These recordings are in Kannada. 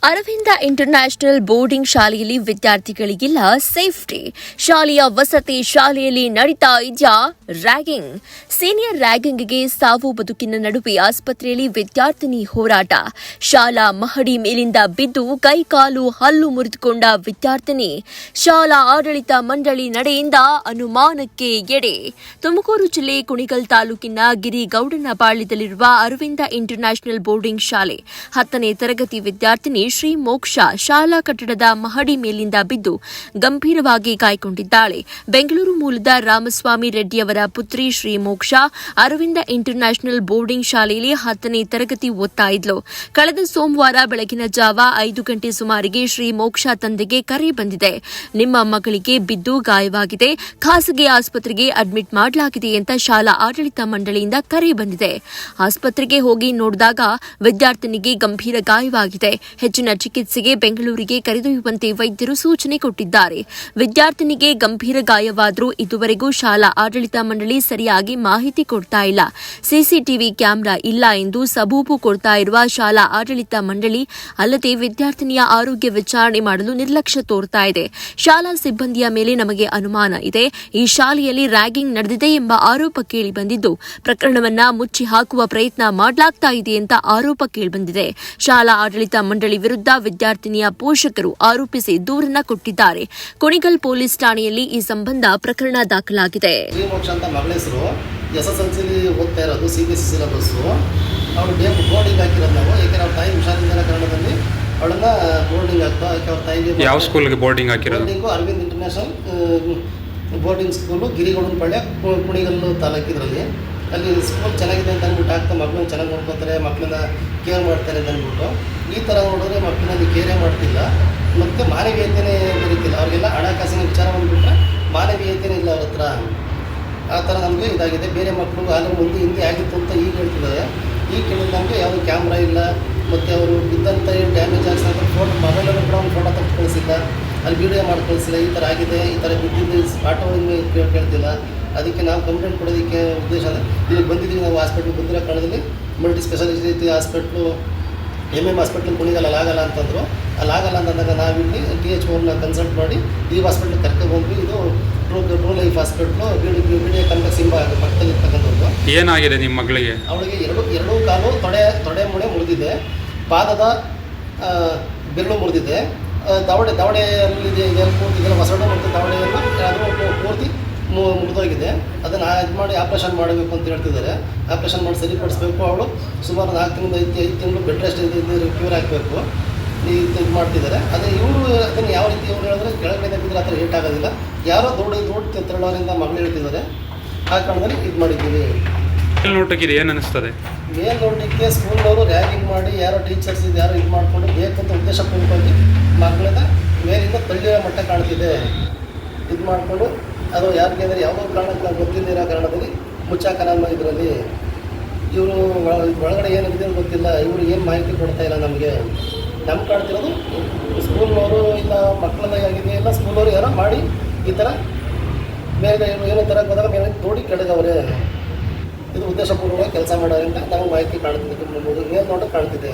ಅರವಿಂದ ಇಂಟರ್ನ್ಯಾಷನಲ್ ಬೋರ್ಡಿಂಗ್ ಶಾಲೆಯಲ್ಲಿ ವಿದ್ಯಾರ್ಥಿಗಳಿಗಿಲ್ಲ ಸೇಫ್ಟಿ. ಶಾಲೆಯ ವಸತಿ ಶಾಲೆಯಲ್ಲಿ ನಡೀತಾ ಇದೆಯಾ ರ್ಯಾಗಿಂಗ್. ಸೀನಿಯರ್ ರ್ಯಾಗಿಂಗ್ಗೆ ಸಾವು ಬದುಕಿನ ನಡುವೆ ಆಸ್ಪತ್ರೆಯಲ್ಲಿ ವಿದ್ಯಾರ್ಥಿನಿ ಹೋರಾಟ. ಶಾಲಾ ಮಹಡಿ ಮೇಲಿಂದ ಬಿದ್ದು ಕೈಕಾಲು ಹಲ್ಲು ಮುರಿದುಕೊಂಡ ವಿದ್ಯಾರ್ಥಿನಿ. ಶಾಲಾ ಆಡಳಿತ ಮಂಡಳಿ ನಡೆಯಿಂದ ಅನುಮಾನಕ್ಕೆ ಎಡೆ. ತುಮಕೂರು ಜಿಲ್ಲೆ ಕುಣಿಗಲ್ ತಾಲೂಕಿನ ಗಿರಿಗೌಡನಪಾಳ್ಯದಲ್ಲಿರುವ ಅರವಿಂದ ಇಂಟರ್ನ್ಯಾಷನಲ್ ಬೋರ್ಡಿಂಗ್ ಶಾಲೆ 10ನೇ ತರಗತಿ ವಿದ್ಯಾರ್ಥಿನಿ ಶ್ರೀ ಮೋಕ್ಷ ಶಾಲಾ ಕಟ್ಟಡದ ಮಹಡಿ ಮೇಲಿಂದ ಬಿದ್ದು ಗಂಭೀರವಾಗಿ ಗಾಯಗೊಂಡಿದ್ದಾಳೆ. ಬೆಂಗಳೂರು ಮೂಲದ ರಾಮಸ್ವಾಮಿ ರೆಡ್ಡಿಯವರ ಪುತ್ರಿ ಶ್ರೀ ಮೋಕ್ಷ ಅರವಿಂದ ಇಂಟರ್ನ್ಯಾಷನಲ್ ಬೋರ್ಡಿಂಗ್ ಶಾಲೆಯಲ್ಲಿ 10ನೇ ತರಗತಿ ಓದ್ತಾ ಇದ್ಲು. ಕಳೆದ ಸೋಮವಾರ ಬೆಳಗಿನ ಜಾವ 5 ಗಂಟೆ ಸುಮಾರಿಗೆ ಶ್ರೀ ಮೋಕ್ಷ ತಂದೆಗೆ ಕರೆ ಬಂದಿದೆ. ನಿಮ್ಮ ಮಗಳಿಗೆ ಬಿದ್ದು ಗಾಯವಾಗಿದೆ, ಖಾಸಗಿ ಆಸ್ಪತ್ರೆಗೆ ಅಡ್ಮಿಟ್ ಮಾಡಲಾಗಿದೆ ಅಂತ ಶಾಲಾ ಆಡಳಿತ ಮಂಡಳಿಯಿಂದ ಕರೆ ಬಂದಿದೆ. ಆಸ್ಪತ್ರೆಗೆ ಹೋಗಿ ನೋಡಿದಾಗ ವಿದ್ಯಾರ್ಥಿನಿಗೆ ಗಂಭೀರ ಗಾಯವಾಗಿದೆ. ಹೆಚ್ಚಿನ ಚಿಕಿತ್ಸೆಗೆ ಬೆಂಗಳೂರಿಗೆ ಕರೆದೊಯ್ಯುವಂತೆ ವೈದ್ಯರು ಸೂಚನೆ ಕೊಟ್ಟಿದ್ದಾರೆ. ವಿದ್ಯಾರ್ಥಿನಿಗೆ ಗಂಭೀರ ಗಾಯವಾದರೂ ಇದುವರೆಗೂ ಶಾಲಾ ಆಡಳಿತ ಮಂಡಳಿ ಸರಿಯಾಗಿ ಮಾಹಿತಿ ಕೊಡ್ತಾ ಇಲ್ಲ. ಸಿಸಿಟಿವಿ ಕ್ಯಾಮೆರಾ ಇಲ್ಲ ಎಂದು ಸಬೂಬು ಕೊಡ್ತಾ ಇರುವ ಶಾಲಾ ಆಡಳಿತ ಮಂಡಳಿ ಅಲ್ಲದೆ ವಿದ್ಯಾರ್ಥಿನಿಯ ಆರೋಗ್ಯ ವಿಚಾರಣೆ ಮಾಡಲು ನಿರ್ಲಕ್ಷ್ಯ ತೋರ್ತಾ ಇದೆ. ಶಾಲಾ ಸಿಬ್ಬಂದಿಯ ಮೇಲೆ ನಮಗೆ ಅನುಮಾನ ಇದೆ. ಈ ಶಾಲೆಯಲ್ಲಿ ರ್ಯಾಗಿಂಗ್ ನಡೆದಿದೆ ಎಂಬ ಆರೋಪ ಕೇಳಿಬಂದಿದ್ದು ಪ್ರಕರಣವನ್ನ ಮುಚ್ಚಿ ಹಾಕುವ ಪ್ರಯತ್ನ ಮಾಡಲಾಗ್ತಾ ಇದೆ ಅಂತ ಆರೋಪ ಕೇಳಿಬಂದಿದೆ. ಶಾಲಾ ಆಡಳಿತ ಮಂಡಳಿ ವಿರುದ್ಧ ವಿದ್ಯಾರ್ಥಿನಿಯ ಪೋಷಕರು ಆರೋಪಿಸಿ ದೂರನ್ನ ಕೊಟ್ಟಿದ್ದಾರೆ. ಕುಣಿಗಲ್ ಪೊಲೀಸ್ ಠಾಣೆಯಲ್ಲಿ ಈ ಸಂಬಂಧ ಪ್ರಕರಣ ದಾಖಲಾಗಿದೆ. SSLCಲಿ ಓದ್ತಾ ಇರೋದು CBSE ಸಿಲೆಬಸ್ಸು. ಅವಳು ಬೋರ್ಡಿಂಗ್ ಹಾಕಿರೋದು ನಾವು, ಯಾಕೆಂದ್ರೆ ಅವ್ರ ತಾಯಿ ಹುಷಾರಿಲ್ಲದ ಕಾರಣದಲ್ಲಿ ಅವಳನ್ನ ಬೋರ್ಡಿಂಗ್ ಹಾಕ್ತಾ ಅವ್ರ ತಾಯಿಗೆ. ಯಾವ ಸ್ಕೂಲ್ಗೆ ಬೋರ್ಡಿಂಗ್ ಹಾಕಿರೋದು? Arvind international boarding school Girigowdanapalya Kunigal ತಾಲೂಕಿದ್ರಲ್ಲಿ. ಅಲ್ಲಿ ಸ್ಕೂಲ್ ಚೆನ್ನಾಗಿದೆ ಅಂತ ಅಂದ್ಬಿಟ್ಟು ಹಾಕ್ತಾ ಮಕ್ಕಳನ್ನ ಚೆನ್ನಾಗಿ ನೋಡ್ಕೊತಾರೆ, ಮಕ್ಕಳನ್ನ ಕೇರ್ ಮಾಡ್ತಾರೆ ಅಂತ ಅಂದ್ಬಿಟ್ಟು ಈ ಥರ ನೋಡಿದ್ರೆ ಮಕ್ಕಳಲ್ಲಿ ಕೇರೇ ಮಾಡ್ತಿಲ್ಲ. ಮತ್ತು ಮಾನವೀಯತೆಯೇ ಬರೀತಿಲ್ಲ. ಅವ್ರಿಗೆಲ್ಲ ಹಣಕಾಸಿನ ವಿಚಾರ ಬಂದುಬಿಟ್ರೆ ಮಾನವೀಯತೆಯೇ ಇಲ್ಲ ಅವ್ರ ಹತ್ರ. ಆ ಥರ ನಮಗೆ ಇದಾಗಿದೆ. ಬೇರೆ ಮಕ್ಕಳು ಆದರೂ ಮುಂದೆ ಹಿಂದೆ ಆಗಿತ್ತು ಅಂತ ಈಗ ಹೇಳ್ತಿದ್ದಾರೆ. ಈಗ ಕೇಳಿದ ನಮಗೆ ಯಾವುದೂ ಕ್ಯಾಮ್ರಾ ಇಲ್ಲ, ಮತ್ತು ಅವರು ಬಿದ್ದಂಥ ಡ್ಯಾಮೇಜ್ ಆಗಿಸಿದ ಮೊಬೈಲಲ್ಲೂ ಕೂಡ ಒಂದು ಫೋಟೋ ತೆಗೆದು ಕಳಿಸಿಲ್ಲ, ಅಲ್ಲಿ ವೀಡಿಯೋ ಮಾಡಿ ಕಳಿಸಿಲ್ಲ. ಈ ಥರ ಆಗಿದೆ, ಈ ಥರ ಬಿದ್ದಿದ್ದು ಆಟೋ ಕೇಳ್ತಿಲ್ಲ. ಅದಕ್ಕೆ ನಾವು ಕಂಪ್ಲೇಂಟ್ ಕೊಡೋದಕ್ಕೆ ಉದ್ದೇಶ ಅಂದರೆ ಇಲ್ಲಿ ಬಂದಿದ್ದೀವಿ. ನಾವು ಹಾಸ್ಪಿಟ್ಲಿಗೆ ಬಂದಿರೋ ಕಾರಣದಲ್ಲಿ ಮಲ್ಟಿ ಸ್ಪೆಷಾಲಿಟಿ ಹಾಸ್ಪಿಟ್ಲು MM ಹಾಸ್ಪಿಟ್ಲಿಗೆ ಕುಣಿಗಲ್ಲ ಆಗಲ್ಲ ಅಂತಂದರು. ಅಲ್ಲಾಗಲ್ಲ ಅಂತಂದಾಗ ನಾವಿಲ್ಲಿ THOನ ಕನ್ಸಲ್ಟ್ ಮಾಡಿ ಈ ಹಾಸ್ಪಿಟ್ಲಿಗೆ ಕರ್ಕೊಬಂದ್ವಿ. ಇದು true life hospital BDA complex ಪಕ್ಕದಲ್ಲಿ ಇರ್ತಕ್ಕಂಥದ್ದು. ಏನಾಗಿದೆ ನಿಮ್ಮ ಮಗಳಿಗೆ? ಅವಳಿಗೆ ಎರಡೂ ಕಾಲು ತೊಡೆ ಮುಳೆ ಮುರಿದಿದೆ, ಪಾದದ ಬೆರಳು ಮುರಿದಿದೆ, ದವಡೆಯಲ್ಲಿ ಪೂರ್ತಿ ಹೊಸಡು ಮತ್ತು ದವಡೆಯನ್ನು ಅದು ಪೂರ್ತಿ ಮುರಿದೋಗಿದೆ. ಅದನ್ನು ಇದು ಮಾಡಿ ಆಪ್ರೇಷನ್ ಮಾಡಬೇಕು ಅಂತ ಹೇಳ್ತಿದ್ದಾರೆ. ಆಪ್ರೇಷನ್ ಮಾಡಿ ಸರಿಪಡಿಸ್ಬೇಕು. ಅವಳು ಸುಮಾರು 4 ತಿಂಗಳು 5 ತಿಂಗಳು ಬೆಡ್ ರೆಸ್ಟ್ ಕ್ಯೂರ್ ಹಾಕಬೇಕು ಇದು ಮಾಡ್ತಿದ್ದಾರೆ. ಅದೇ ಇವರು ಅದನ್ನು ಯಾವ ರೀತಿ ಇವ್ರು ಹೇಳಿದ್ರೆ ಕೆಳಗಡೆ ಬಿದ್ದರೆ ಆ ಥರ ಏಟ್ ಆಗೋದಿಲ್ಲ. ಯಾರೋ ದೊಡ್ಡ ತೆರಳೋರಿಂದ ಮಗಳು ಹೇಳ್ತಿದ್ದಾರೆ. ಆ ಕಾರಣದಲ್ಲಿ ಇದು ಮಾಡಿದ್ದೀವಿ. ಮೇಲ್ನೋಟಕ್ಕೆ ಏನು ಅನ್ನಿಸ್ತದೆ? ಮೇಲ್ನೋಟಕ್ಕೆ ಸ್ಕೂಲ್ನವರು ರ್ಯಾಗಿಂಗ್ ಮಾಡಿ ಯಾರೋ ಟೀಚರ್ಸ್ ಯಾರೋ ಇದು ಮಾಡಿಕೊಂಡು ಬೇಕಂತ ಉದ್ದೇಶಪೂರ್ವಕವಾಗಿ ಮಕ್ಕಳನ್ನ ಮೇಲಿಂದ ತಳ್ಳಿರೋ ಮಟ್ಟ ಕಾಣ್ತಿದೆ. ಇದು ಮಾಡಿಕೊಂಡು ಅದು ಯಾರಿಗೆ ಅಂದರೆ ಯಾವುದೋ ಕಾರಣಕ್ಕೆ ನಾವು ಗೊತ್ತಿಲ್ಲದಿರೋ ಕಾರಣದಲ್ಲಿ ಮುಚ್ಚಾಕನ ಇದರಲ್ಲಿ ಇವರು ಒಳಗಡೆ ಏನಿದೆ ಗೊತ್ತಿಲ್ಲ. ಇವರು ಏನು ಮಾಹಿತಿ ಕೊಡ್ತಾ ಇಲ್ಲ ನಮಗೆ. ನಮ್ಗೆ ಕಾಣ್ತಿರೋದು ಸ್ಕೂಲ್ನವರು ಇಲ್ಲ ಮಕ್ಕಳನ್ನ ಆಗಿದೆ ಇಲ್ಲ ಸ್ಕೂಲ್ನವರು ಯಾರೋ ಮಾಡಿ ಈ ಥರ ಮೇಲೆ ಏನೋ ಥರ ಹೋದಾಗ ಮೇಲೆ ತೋಡಿ ಕೆಳಗವ್ರೆ. ಇದು ಉದ್ದೇಶಪೂರ್ವಕವಾಗಿ ಕೆಲಸ ಮಾಡೋದ್ರಿಂದ ನಮಗೆ ಮಾಹಿತಿ ಕಾಣ್ತಿದೆ. ಏನು ನೋಡೋಕೆ ಕಾಣ್ತಿದೆ.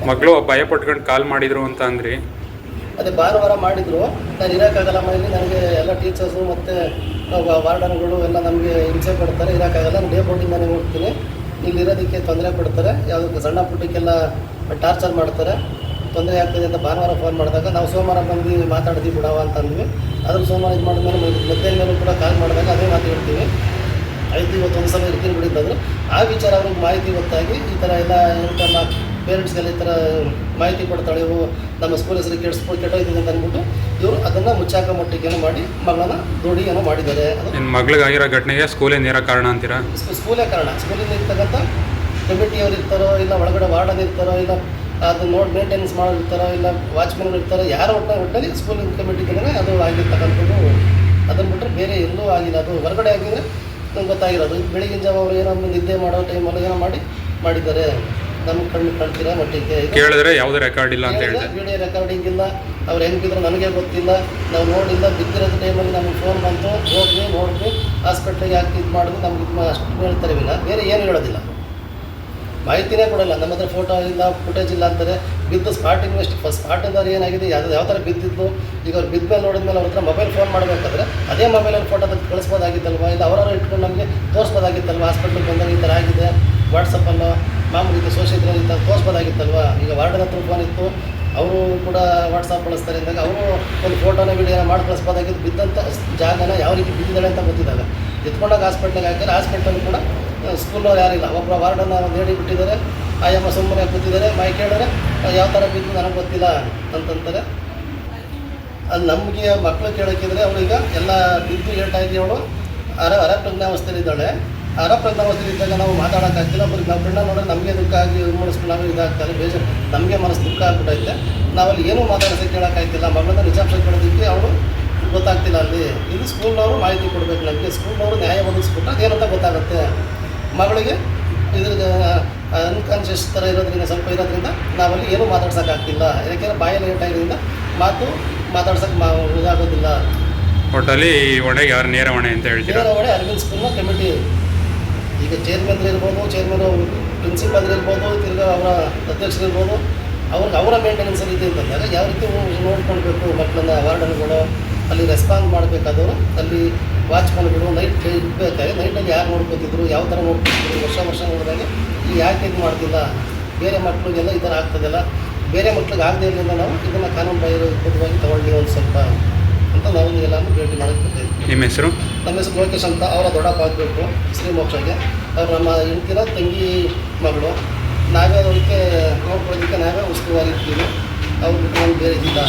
ಮಕ್ಕಳು ಭಯ ಪಟ್ಕೊಂಡು ಕಾಲ್ ಮಾಡಿದರು ಅಂತ ಅಂದ್ರಿ. ಅದೇ ಭಾನುವಾರ ಮಾಡಿದರು. ನಾನು ಇರೋಕ್ಕಾಗಲ್ಲ ಮನೇಲಿ, ನನಗೆ ಎಲ್ಲ ಟೀಚರ್ಸು ಮತ್ತು ವಾರ್ಡನ್ಗಳು ಎಲ್ಲ ನಮಗೆ ಹಿಂಸೆ ಕೊಡ್ತಾರೆ, ಇರೋಕ್ಕಾಗಲ್ಲ, ನಾನು ಡೇ ಬೋರ್ಡಿಂದಾನೇ ಹೋಗ್ತೀನಿ, ಇಲ್ಲಿರೋದಕ್ಕೆ ತೊಂದರೆ ಕೊಡ್ತಾರೆ, ಯಾವುದಕ್ಕೆ ಸಣ್ಣ ಪುಟ್ಟಕ್ಕೆಲ್ಲ ಟಾರ್ಚರ್ ಮಾಡ್ತಾರೆ, ತೊಂದರೆ ಆಗ್ತದೆ ಅಂತ ಭಾನುವಾರ ಫೋನ್ ಮಾಡಿದಾಗ ನಾವು ಸೋಮವಾರ ಬಂದು ಮಾತಾಡ್ತೀವಿ ಬಿಡವ ಅಂತ ಅಂದ್ವಿ. ಅದ್ರ ಸೋಮವಾರ ಇದು ಮಾಡಿದ್ಮೇಲೆ ಮಧ್ಯಾಹ್ನ ಕೂಡ ಕಾಲ್ ಮಾಡಿದಾಗ ಅದೇ ಮಾತು ಹೇಳ್ತೀವಿ. ಆಯಿತು ಇವತ್ತೊಂದು ಸಲ ಇರ್ತೀನಿ ಬಿಡಿದ್ದಾದ್ರು ಆ ವಿಚಾರ ಅವ್ರಿಗೆ ಮಾಹಿತಿ ಗೊತ್ತಾಗಿ ಈ ಥರ ಎಲ್ಲ ಹೇಳ್ತಾರಲ್ಲ ಪೇರೆಂಟ್ಸ್ಗೆಲ್ಲ ಈ ಥರ ಮಾಹಿತಿ ಕೊಡ್ತಾಳೆ, ಇವು ನಮ್ಮ ಸ್ಕೂಲ್ ಹೆಸರು ಕೆಟ್ಟೋಯ್ತಿದೆ ಅಂತ ಅಂದ್ಬಿಟ್ಟು ಇವರು ಅದನ್ನು ಮುಚ್ಚಾಕ ಮಟ್ಟಿಗೆ ಮಾಡಿ ಮಗಳನ್ನ ದುಡಿ ಏನೋ ಮಾಡಿದ್ದಾರೆ. ಅದು ಮಗಳಿಗಾಗಿರೋ ಘಟನೆಗೆ ಸ್ಕೂಲೇ ನೇರ ಕಾರಣ ಅಂತೀರಾ? ಸ್ಕೂಲೇ ಕಾರಣ. ಸ್ಕೂಲಿಂದ ಇರ್ತಕ್ಕಂಥ ಕಮಿಟಿಯವ್ರು ಇರ್ತಾರೋ ಇಲ್ಲ ಒಳಗಡೆ ವಾರ್ಡನ್ ಇರ್ತಾರೋ ಇಲ್ಲ ಅದನ್ನ ಮೇಂಟೆನೆನ್ಸ್ ಮಾಡೋರು ಇಲ್ಲ ವಾಚ್ಮೆನ್ ಇರ್ತಾರೋ ಯಾರೋ ಒಟ್ಟಲ್ಲಿ ಸ್ಕೂಲಿನ ಕಮಿಟಿಗೆ ಅದು ಆಗಿರ್ತಕ್ಕಂಥದ್ದು. ಅದನ್ನು ಬಿಟ್ಟರೆ ಬೇರೆ ಎಲ್ಲೂ ಆಗಿಲ್ಲ. ಅದು ಹೊರಗಡೆ ಆಗಿದ್ರೆ ನಮ್ಗೆ ಗೊತ್ತಾಗಿರೋದು. ಬೆಳಗಿನ ಜಾವ ಅವರು ಏನೋ ನಿದ್ದೆ ಮಾಡೋ ಟೈಮಲ್ಲಿ ಏನೋ ಮಾಡಿದ್ದಾರೆ. ನಮ್ಗೆ ಕಾಣ್ತಿರೋ ಮಟ್ಟಿಗೆ ಕೇಳಿದ್ರೆ ಯಾವುದೇ ರೆಕಾರ್ಡ್ ಇಲ್ಲ ಅಂತ ಹೇಳಿದ್ರೆ ವಿಡಿಯೋ ರೆಕಾರ್ಡಿಂಗ್ ಇಲ್ಲ. ಅವ್ರು ಹೆಂಗೆ ಬಿದ್ದರು ನನಗೆ ಗೊತ್ತಿಲ್ಲ, ನಾವು ನೋಡಿಲ್ಲ. ಬಿದ್ದಿರೋದು ಟೈಮಲ್ಲಿ ನಮಗೆ ಫೋನ್ ಬಂತು, ಹೋದ್ವಿ ನೋಡಿದ್ವಿ, ಹಾಸ್ಪಿಟ್ಲಿಗೆ ಹಾಕಿ ಇದು ಮಾಡಿದ್ವಿ. ನಮ್ಗೆ ಇದು ಅಷ್ಟು ಹೇಳ್ತಾರೆ, ಬೇರೆ ಏನು ಹೇಳೋದಿಲ್ಲ. ಮಾಹಿತಿನೇ ಕೊಡಲ್ಲ. ನಮ್ಮ ಹತ್ರ ಫೋಟೋ ಇಲ್ಲ, ಫುಟೇಜ್ ಇಲ್ಲ ಅಂತಾರೆ. ಬಿದ್ದು ಸ್ಪಾಟಿಂಗ್ ಸ್ಪಾಟಿಂದ ಅವ್ರು ಏನಾಗಿದೆ, ಯಾವ ಥರ ಬಿದ್ದಿದ್ದು, ಈಗ ಅವ್ರು ಬಿದ್ದ ಮೇಲೆ ನೋಡಿದ್ಮೇಲೆ ಅವ್ರ ಹತ್ರ ಮೊಬೈಲ್ ಫೋನ್ ಮಾಡಬೇಕಾದ್ರೆ ಅದೇ ಮೊಬೈಲಲ್ಲಿ ಫೋಟೋ ತೆಗೆದು ಕಳಿಸ್ಬೋದಾಗಿತ್ತಲ್ವ, ಇಲ್ಲ ಅವರವರು ಇಟ್ಕೊಂಡು ನಮಗೆ ತೋರಿಸ್ಬೋದಾಗಿತ್ತಲ್ವ. ಹಾಸ್ಪಿಟ್ಲಿಗೆ ಬಂದಾಗ ಈ ಥರ ಆಗಿದೆ, ವಾಟ್ಸಪ್ಪಲ್ಲೋ ಮಾಮೂಲಿ ಸೋಷಿಯಲ್ ಈ ಥರ ತೋರಿಸ್ಬೋದಾಗಿತ್ತಲ್ವ. ಈಗ ವಾರ್ಡನ್ ಹತ್ರ ಫೋನ್ ಇತ್ತು, ಅವರು ಕೂಡ ವಾಟ್ಸಪ್ ಬಳಸ್ತಾರೆ ಅಂದಾಗ ಅವರು ಒಂದು ಫೋಟೋನ ವಿಡಿಯೋನ ಮಾಡಿ ಕಳಿಸ್ಬೋದಾಗಿದ್ದು. ಬಿದ್ದಂಥ ಜಾಗನ ಯಾವ ರೀತಿ ಬಿದ್ದಿದ್ದಾಳೆ ಅಂತ ಗೊತ್ತಿದ್ದಾಗ ಎತ್ಕೊಂಡಾಗ ಹಾಸ್ಪಿಟ್ಲಿಗೆ ಹಾಕಿದ್ರೆ ಹಾಸ್ಪಿಟಲ್ ಕೂಡ ಸ್ಕೂಲವ್ರು ಯಾರಿಲ್ಲ. ಒಬ್ಬ ವಾರ್ಡನ್ನ ಹೇಳಿ ಬಿಟ್ಟಿದ್ದಾರೆ, ಆಯಮ್ಮ ಸುಮ್ಮನೆ ಕೂತಿದ್ದಾರೆ. ಮೈ ಕೇಳಿದ್ರೆ ಯಾವ ಥರ ಬಿದ್ದು ನನಗೆ ಗೊತ್ತಿಲ್ಲ ಅಂತಂತಾರೆ. ಅದು ನಮಗೆ ಮಕ್ಕಳು ಕೇಳೋಕ್ಕಿದ್ರೆ ಅವಳೀಗ ಎಲ್ಲ ಬಿದ್ದು ಹೇಳ್ತಾ ಇದ್ದೀವಿ. ಅವಳು ಅರಪ್ರಜ್ಞಾವಸ್ಥೆಯಲ್ಲಿದ್ದಾಳೆ. ಅರಪ್ರಜ್ಞಾವಸ್ಥೆಯಲ್ಲಿದ್ದಾಗ ನಾವು ಮಾತಾಡೋಕ್ಕಾಗ್ತಿಲ್ಲ. ಬರೀ ನಾವು ಕಣ್ಣ ನೋಡಿದ್ರೆ ನಮಗೆ ದುಃಖ ಆಗಿ ಮೂಡಿಸ್ಕೊಂಡು ನಾವು ಇದಾಗ್ತಾರೆ, ಬೇಜಾರು, ನಮಗೆ ಮನಸ್ಸು ದುಃಖ ಆಗ್ಬಿಟ್ಟೈತೆ. ನಾವಲ್ಲಿ ಏನೂ ಮಾತಾಡೋದಕ್ಕೆ ಕೇಳೋಕ್ಕಾಗ್ತಿಲ್ಲ. ಮಗಳನ್ನ ನಿಜಾಂಶ ಕೇಳೋದಕ್ಕೆ ಅವಳು ಗೊತ್ತಾಗ್ತಿಲ್ಲ. ಅಲ್ಲಿ ಇದು ಸ್ಕೂಲ್ನವರು ಮಾಹಿತಿ ಕೊಡಬೇಕು ನಮಗೆ. ಸ್ಕೂಲ್ನವರು ನ್ಯಾಯ ಒದಗಿಸ್ಬಿಟ್ರೆ ಅದೇನಂತ ಗೊತ್ತಾಗುತ್ತೆ. ಮಗಳಿಗೆ ಇದ್ರ ಅನ್ಕಾನ್ಷಿಯಸ್ ಥರ ಇರೋದ್ರಿಂದ ಸ್ವಲ್ಪ ಇರೋದ್ರಿಂದ ನಾವಲ್ಲಿ ಏನೂ ಮಾತಾಡ್ಸೋಕ್ಕಾಗ್ತಿಲ್ಲ. ಯಾಕೆಂದರೆ ಬಾಯಲ್ಲಿ ಏಟಾಗಿರೋದ್ರಿಂದ ಮಾತು ಮಾತಾಡ್ಸೋಕ್ಕೆ ಇದಾಗೋದಿಲ್ಲ. ಒಟ್ಟಲ್ಲಿ ಹೊಣೆಗೆ ಯಾರು ನೇರ ಹೊಣೆ ಅಂತ ಹೇಳ್ತೀರಾ? ನೇರ ಹೊಣೆ ಅರವಿಂದ್ ಸ್ಕೂಲ್ನ ಕಮಿಟಿ. ಈಗ ಚೇರ್ಮನ್ ಇರ್ಬೋದು, ಪ್ರಿನ್ಸಿಪಾಲ್ ಇರ್ಬೋದು, ತಿರ್ಗಿ ಅವರ ಅಧ್ಯಕ್ಷರು ಇರ್ಬೋದು. ಅವರ ಮೇಂಟೆನೆನ್ಸಲ್ಲಿ ಇದೆ ಅಂತಂದಾಗ ಯಾವ ರೀತಿ ನೋಡ್ಕೊಳ್ಬೇಕು ಮಕ್ಕಳನ್ನ. ವಾರ್ಡನ್ಗಳು ಅಲ್ಲಿ ರೆಸ್ಪಾನ್ಸ್ ಮಾಡಬೇಕಾದವರು, ಅಲ್ಲಿ ವಾಚ್ಮನ್ಗಳು ನೈಟ್ ಇರಬೇಕಾಗಿ ನೈಟಲ್ಲಿ ಯಾರು ನೋಡ್ಕೊತಿದ್ರು, ಯಾವ ಥರ ನೋಡ್ಕೊತಿದ್ರು, ವರ್ಷ ನೋಡಿದಾಗ ಈಗ ಯಾಕೆ ಇದು ಮಾಡ್ತಿಲ್ಲ. ಬೇರೆ ಮಕ್ಕಳಿಗೆಲ್ಲ ಈ ಥರ ಆಗ್ತದಲ್ಲ, ಬೇರೆ ಮಕ್ಳಿಗೆ ಆಗದೆ ಇರೋದ್ರಿಂದ ನಾವು ಇದನ್ನು ಕಾನೂನು ಬದ್ಧವಾಗಿ ತಗೊಳ್ಳಿ ಒಂದು ಸ್ವಲ್ಪ ಅಂತ ನಾವು ಎಲ್ಲರೂ ಭೇಟಿ ಮಾಡೋಕ್ಕೆ ಬರ್ತಾಯಿದ್ವಿ. ನಿಮ್ಮ ಹೆಸರು? ನಮ್ಮ ಹೆಸರು ಲೋಕೇಶ್ ಅಂತ. ಅವರ ದೊಡ್ಡಪ್ಪ ಆಗಬೇಕು ಶ್ರೀಮೋಕ್ಷಗೆ. ಅವರು ನಮ್ಮ ಹೆಂಡತಿನ ತಂಗಿ ಮಗಳು. ನಾವೇ ಅದಕ್ಕೆ ನೋಡ್ಕೊಳ್ಳೋದಕ್ಕೆ ನಾವೇ ಉಸ್ತುವಾರಿ ಇರ್ತೀವಿ. ಅವ್ರು ಬಿಟ್ಟು ನಾವು ಬೇರೆ ಇಲ್ಲ.